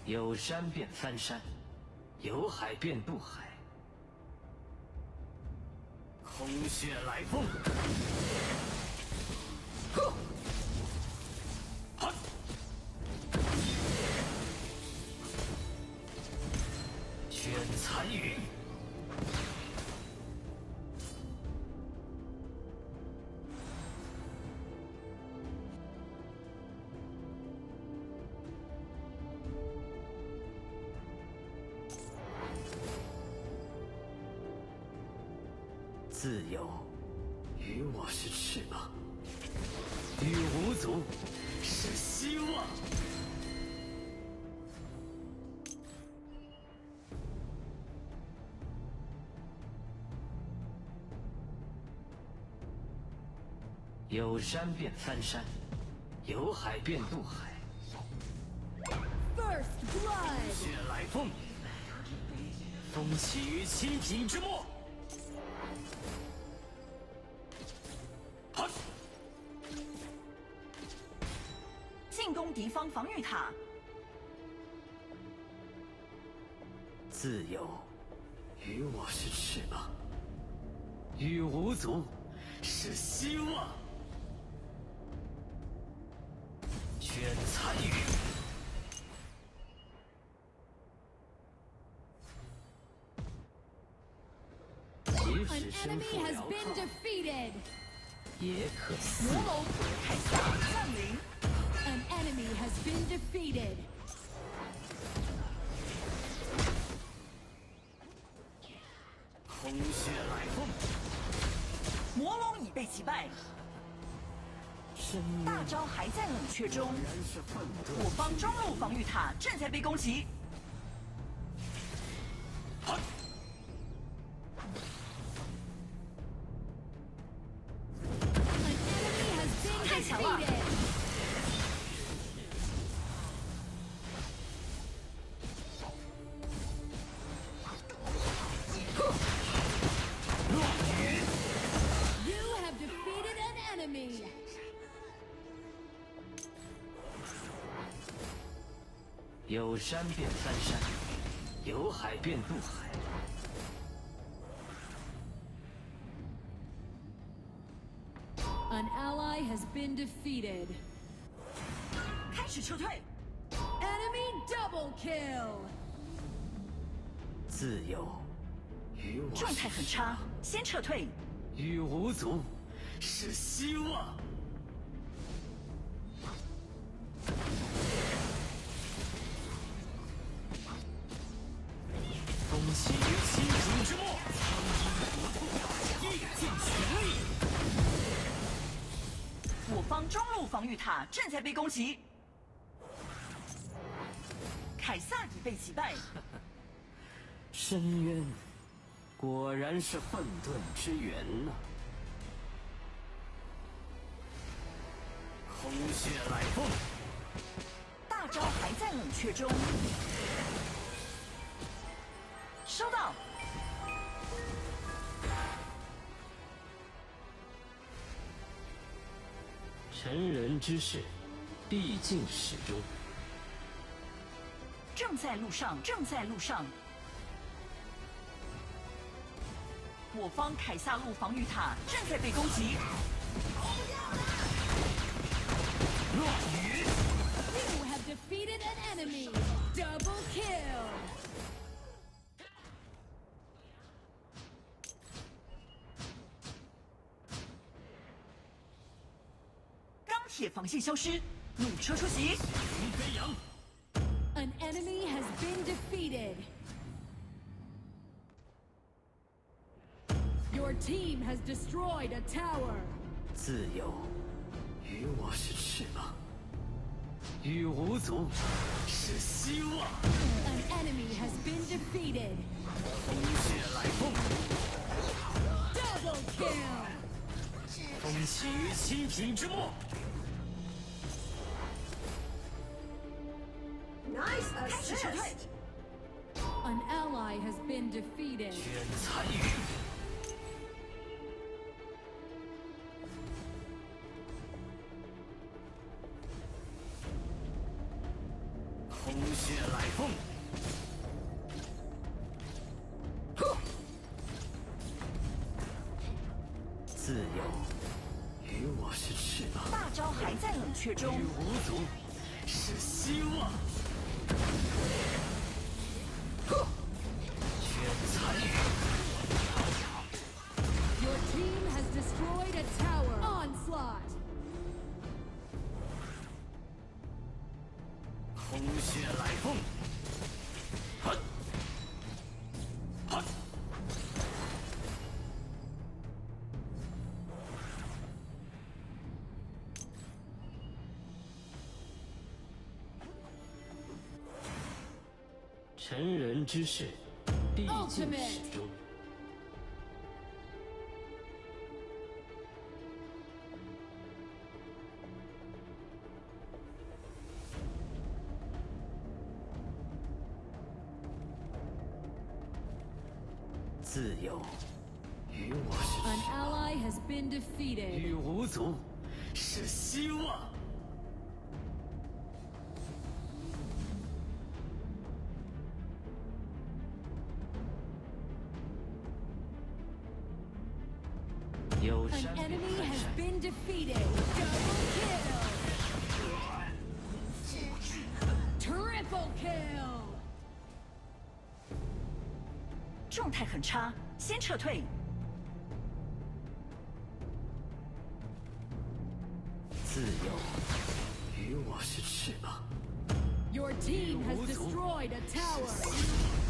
有山变翻山，有海变渡海。空穴来风。呵，好。卷残云。自由，与我是翅膀；与无足，是希望。有山变翻山，有海变渡海。First blood， 血来风，风起于七品之末。进攻敌方防御塔。自由，与我是翅膀；与无足，是希望。卷残云。即使身负辽阔，也可似魔龙凯撒降临。An enemy has been defeated. 空穴来风。魔龙已被击败，大招还在冷却中。我方中路防御塔正在被攻击。太强了！有山变翻山，有海变渡海。An ally has been defeated. 开始撤退。Enemy double kill. 自由，与我状态很差，先撤退。与无足，是希望。风起于七品之末，意尽全力。我方中路防御塔正在被攻击。凯撒已被击败。深渊，果然是混沌之源呐！空穴来风。大招还在冷却中。收到。成人之事，必尽始终。正在路上，正在路上。我方凯撒路防御塔正在被攻击。落雨。You have defeated an enemy. Double kill. 钢铁防线消失，弩车出击。云飞扬。An enemy has been defeated. Your team has destroyed a tower. 自由，与我是翅膀；与无足，是希望。An enemy has been defeated. 空穴来风。Double kill. 风起于七品之末。开始撤退。An ally has been defeated. 卷残云。空空穴来风。自由与我是翅膀，大招还在冷却中与。无足是希望。全参与。 Your team has destroyed a tower. Onslaught. 空穴来风。哼，哼。成人之事，毕竟始终。 自由与我是 An 翅膀， ally has been defeated. 与无足是希望。有 An 山便 enemy 看 has 山， been defeated. Double kill. Triple kill. 状态很差，先撤退。自由与我是翅膀， Your team has destroyed a tower.